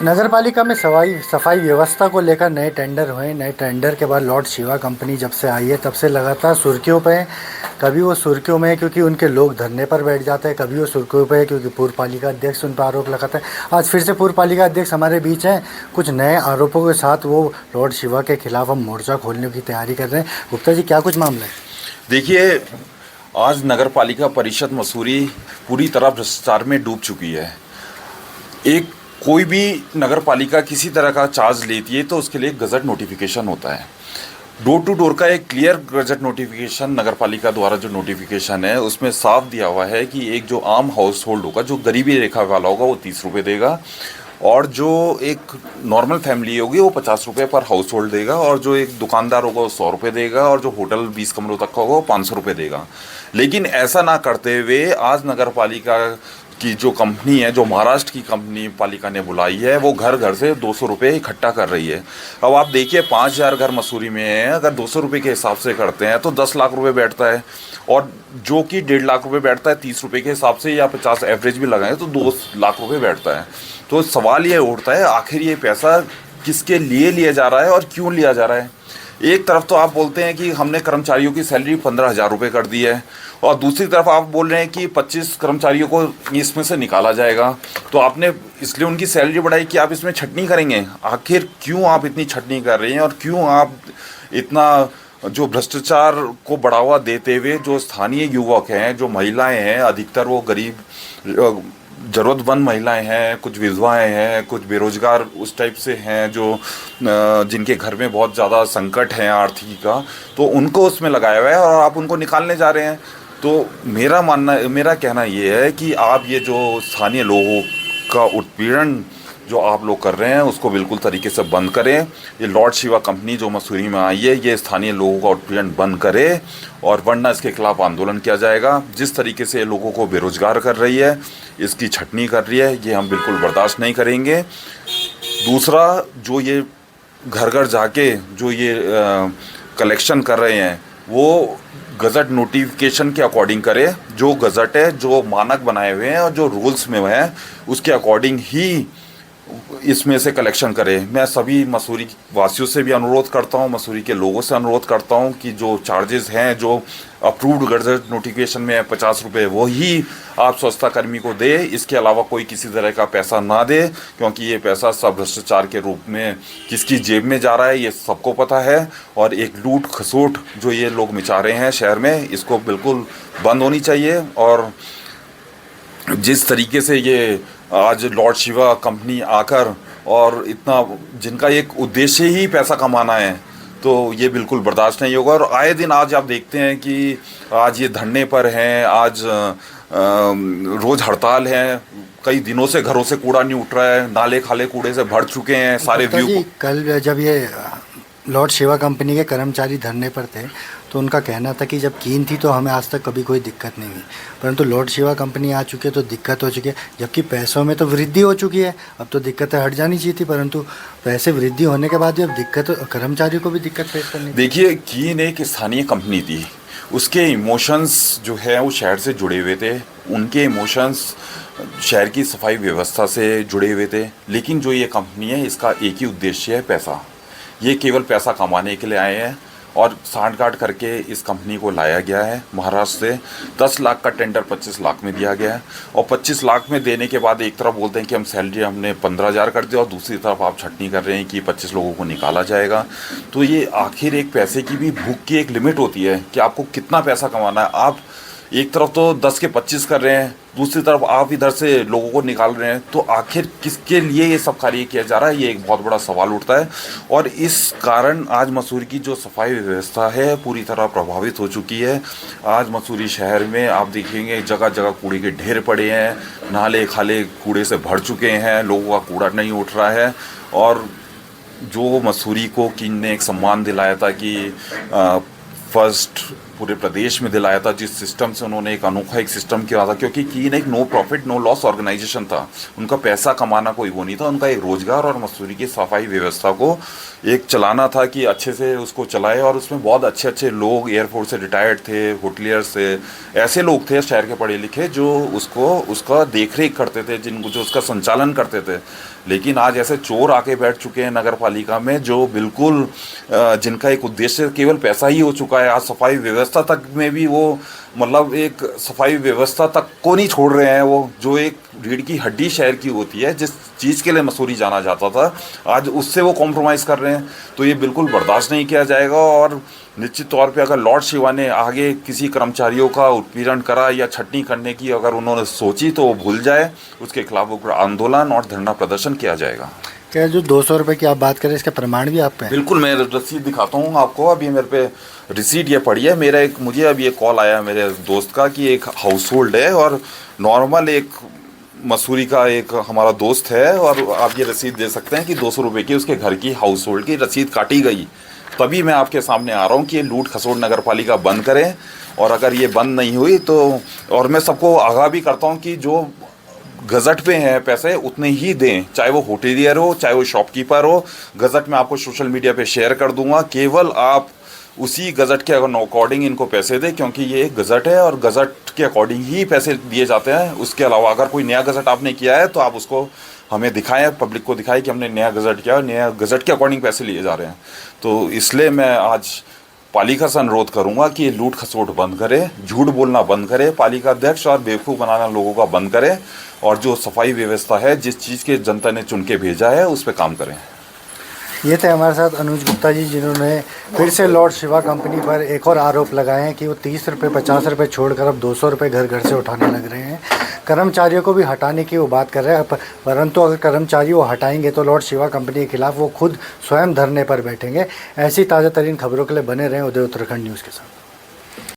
नगर पालिका में सफाई व्यवस्था को लेकर नए टेंडर हुए। नए टेंडर के बाद लॉर्ड शिवा कंपनी जब से आई है तब से लगातार सुर्खियों पे है। कभी वो सुर्खियों में है क्योंकि उनके लोग धरने पर बैठ जाते हैं, कभी वो सुर्खियों पे है क्योंकि पूर्व पालिका अध्यक्ष उन पर आरोप लगाता है। आज फिर से पूर्व पालिका अध्यक्ष हमारे बीच हैं। कुछ नए आरोपों के साथ वो लॉर्ड शिवा के खिलाफ हम मोर्चा खोलने की तैयारी कर रहे हैं। गुप्ता जी, क्या कुछ मामला है? देखिए, आज नगर पालिका परिषद मसूरी पूरी तरह भ्रष्टाचार में डूब चुकी है। एक कोई भी नगर पालिका किसी तरह का चार्ज लेती है तो उसके लिए गजट नोटिफिकेशन होता है। डोर टू डोर का एक क्लियर गजट नोटिफिकेशन नगर पालिका द्वारा जो नोटिफिकेशन है उसमें साफ दिया हुआ है कि एक जो आम हाउस होल्ड होगा, जो गरीबी रेखा वाला होगा, वो 30 रुपये देगा, और जो एक नॉर्मल फैमिली होगी वो 50 रुपये पर हाउस होल्ड देगा, और जो एक दुकानदार होगा वो 100 रुपये देगा, और जो होटल 20 कमरों तक का होगा वो 500 रुपये देगा। लेकिन ऐसा ना करते हुए आज नगर पालिका की जो कंपनी है, जो महाराष्ट्र की कंपनी पालिका ने बुलाई है, वो घर घर से 200 रुपये इकट्ठा कर रही है। अब आप देखिए, 5,000 घर मसूरी में है, अगर 200 रुपये के हिसाब से करते हैं तो 10 लाख रुपये बैठता है, और जो कि 1.5 लाख रुपये बैठता है 30 रुपये के हिसाब से, या 50 एवरेज भी लगाएं तो 2 लाख रुपये बैठता है। तो सवाल ये उठता है, आखिर ये पैसा किसके लिए लिया जा रहा है और क्यों लिया जा रहा है? एक तरफ तो आप बोलते हैं कि हमने कर्मचारियों की सैलरी 15,000 रुपये कर दी है, और दूसरी तरफ आप बोल रहे हैं कि 25 कर्मचारियों को इसमें से निकाला जाएगा। तो आपने इसलिए उनकी सैलरी बढ़ाई कि आप इसमें छटनी करेंगे। आखिर क्यों आप इतनी छटनी कर रहे हैं, और क्यों आप इतना जो भ्रष्टाचार को बढ़ावा देते हुए जो स्थानीय युवक हैं, जो महिलाएं हैं, अधिकतर वो गरीब ज़रूरतमंद महिलाएं हैं, कुछ विधवाएं हैं, कुछ बेरोजगार उस टाइप से हैं, जो जिनके घर में बहुत ज़्यादा संकट है आर्थिक का, तो उनको उसमें लगाया हुआ है और आप उनको निकालने जा रहे हैं। तो मेरा कहना ये है कि आप ये जो स्थानीय लोगों का उत्पीड़न जो आप लोग कर रहे हैं उसको बिल्कुल तरीके से बंद करें। ये लॉर्ड शिवा कंपनी जो मसूरी में आई है, ये स्थानीय लोगों का उत्पीड़न बंद करे, और वरना इसके खिलाफ आंदोलन किया जाएगा। जिस तरीके से ये लोगों को बेरोजगार कर रही है, इसकी छटनी कर रही है, ये हम बिल्कुल बर्दाश्त नहीं करेंगे। दूसरा, जो ये घर घर जाके जो ये कलेक्शन कर रहे हैं, वो गज़ट नोटिफिकेशन के अकॉर्डिंग करे। जो गज़ट है, जो मानक बनाए हुए हैं और जो रूल्स में हैं, उसके अकॉर्डिंग ही इसमें से कलेक्शन करें। मैं सभी मसूरी वासियों से भी अनुरोध करता हूं, मसूरी के लोगों से अनुरोध करता हूं कि जो चार्जेस हैं, जो अप्रूव्ड गज़ट नोटिफिकेशन में है 50 रुपये, वो ही आप स्वच्छता कर्मी को दे। इसके अलावा कोई किसी तरह का पैसा ना दे, क्योंकि ये पैसा सब भ्रष्टाचार के रूप में किसकी जेब में जा रहा है ये सबको पता है। और एक लूट खसोट जो ये लोग मचा रहे हैं शहर में, इसको बिल्कुल बंद होनी चाहिए। और जिस तरीके से ये आज लॉर्ड शिवा कंपनी आकर और इतना, जिनका एक उद्देश्य ही पैसा कमाना है, तो ये बिल्कुल बर्दाश्त नहीं होगा। और आए दिन आज आप देखते हैं कि आज ये धरने पर हैं, आज रोज़ हड़ताल है, कई दिनों से घरों से कूड़ा नहीं उठ रहा है, नाले खाले कूड़े से भर चुके हैं सारे व्यू। कल जब ये लॉर्ड शिवा कंपनी के कर्मचारी धरने पर थे तो उनका कहना था कि जब कीन थी तो हमें आज तक कभी कोई दिक्कत नहीं हुई, परंतु लॉर्ड शिवा कंपनी आ चुकी है तो दिक्कत हो चुकी है। जबकि पैसों में तो वृद्धि हो चुकी है, अब तो दिक्कतें हट जानी चाहिए थी, परंतु पैसे वृद्धि होने के बाद भी अब दिक्कत, कर्मचारियों को भी दिक्कत फेस करनी। देखिए, कीन एक स्थानीय कंपनी थी, उसके इमोशंस जो है वो शहर से जुड़े हुए थे, उनके इमोशंस शहर की सफाई व्यवस्था से जुड़े हुए थे। लेकिन जो ये कंपनी है, इसका एक ही उद्देश्य है, पैसा। ये केवल पैसा कमाने के लिए आए हैं, और सांठ-गांठ करके इस कंपनी को लाया गया है महाराष्ट्र से। 10 लाख का टेंडर 25 लाख में दिया गया है, और 25 लाख में देने के बाद एक तरफ बोलते हैं कि हम सैलरी हमने 15,000 कर दिया, और दूसरी तरफ आप छटनी कर रहे हैं कि 25 लोगों को निकाला जाएगा। तो ये आखिर एक पैसे की भी भूख की एक लिमिट होती है कि आपको कितना पैसा कमाना है। आप एक तरफ तो 10 के 25 कर रहे हैं, दूसरी तरफ आप इधर से लोगों को निकाल रहे हैं, तो आखिर किसके लिए ये सब कार्य किया जा रहा है, ये एक बहुत बड़ा सवाल उठता है। और इस कारण आज मसूरी की जो सफाई व्यवस्था है पूरी तरह प्रभावित हो चुकी है। आज मसूरी शहर में आप देखेंगे जगह जगह कूड़े के ढेर पड़े हैं, नाले खाले कूड़े से भर चुके हैं, लोगों का कूड़ा नहीं उठ रहा है। और जो मसूरी को किन ने एक सम्मान दिलाया था कि फर्स्ट पूरे प्रदेश में दिलाया था, जिस सिस्टम से उन्होंने एक अनोखा एक सिस्टम किया था, क्योंकि कीन एक no profit no loss organisation था। उनका पैसा कमाना कोई वो नहीं था, उनका एक रोजगार और मसूरी की सफाई व्यवस्था को एक चलाना था कि अच्छे से उसको चलाए। और उसमें बहुत अच्छे अच्छे लोग एयरफोर्स से रिटायर्ड थे, होटलियर्स थे, ऐसे लोग थे शहर के पढ़े लिखे जो उसका देख रेख करते थे, जिनको जो उसका संचालन करते थे। लेकिन आज ऐसे चोर आके बैठ चुके हैं नगर पालिका में जो बिल्कुल जिनका एक उद्देश्य केवल पैसा ही हो चुका है। आज सफाई व्यवस्था तक में भी वो मतलब एक सफाई व्यवस्था तक को नहीं छोड़ रहे हैं, वो जो एक रीढ़ की हड्डी शहर की होती है, जिस चीज़ के लिए मसूरी जाना जाता था, आज उससे वो कॉम्प्रोमाइज़ कर रहे हैं। तो ये बिल्कुल बर्दाश्त नहीं किया जाएगा। और निश्चित तौर पे अगर लॉर्ड शिवा ने आगे किसी कर्मचारियों का उत्पीड़न करा या छटनी करने की अगर उन्होंने सोची तो वो भूल जाए, उसके खिलाफ आंदोलन और धरना प्रदर्शन किया जाएगा। क्या जो 200 रुपये की आप बात करें, इसके प्रमाण भी आप पे हैं? बिल्कुल, मैं रसीद दिखाता हूँ आपको। अभी मेरे पे रिसीट ये पड़ी है। मुझे अभी एक कॉल आया मेरे दोस्त का कि एक हाउस होल्ड है और नॉर्मल एक मसूरी का एक हमारा दोस्त है, और आप ये रसीद दे सकते हैं कि 200 रुपये की उसके घर की हाउस होल्ड की रसीद काटी गई। तभी मैं आपके सामने आ रहा हूँ कि ये लूट खसोट नगर पालिका बंद करें। और अगर ये बंद नहीं हुई तो, और मैं सबको आगाह भी करता हूँ कि जो गज़ट पे हैं पैसे उतने ही दें, चाहे वो होटलियर हो चाहे वो शॉपकीपर हो। गज़ट में आपको सोशल मीडिया पे शेयर कर दूंगा, केवल आप उसी गज़ट के अकॉर्डिंग इनको पैसे दें, क्योंकि ये एक गज़ट है और गज़ट के अकॉर्डिंग ही पैसे दिए जाते हैं। उसके अलावा अगर कोई नया गज़ट आपने किया है तो आप उसको हमें दिखाएं, पब्लिक को दिखाएं कि हमने नया गज़ट किया, नया गज़ट के अकॉर्डिंग पैसे लिए जा रहे हैं। तो इसलिए मैं आज पालिका से अनुरोध करूंगा कि ये लूट खसोट बंद करे, झूठ बोलना बंद करे, पालिका अध्यक्ष और बेवकूफ़ बनाना लोगों का बंद करे, और जो सफाई व्यवस्था है, जिस चीज़ के जनता ने चुन के भेजा है, उस पर काम करें। ये थे हमारे साथ अनुज गुप्ता जी, जिन्होंने फिर से लॉर्ड शिवा कंपनी पर एक और आरोप लगाए हैं कि वो 30 रुपये 50 रुपये छोड़कर अब 200 रुपये घर घर से उठाने लग रहे हैं। कर्मचारियों को भी हटाने की वो बात कर रहे हैं, परंतु अगर कर्मचारी वो हटाएंगे तो लॉर्ड शिवा कंपनी के खिलाफ वो खुद स्वयं धरने पर बैठेंगे। ऐसी ताज़ा तरीन खबरों के लिए बने रहें उदय उत्तराखंड न्यूज़ के साथ।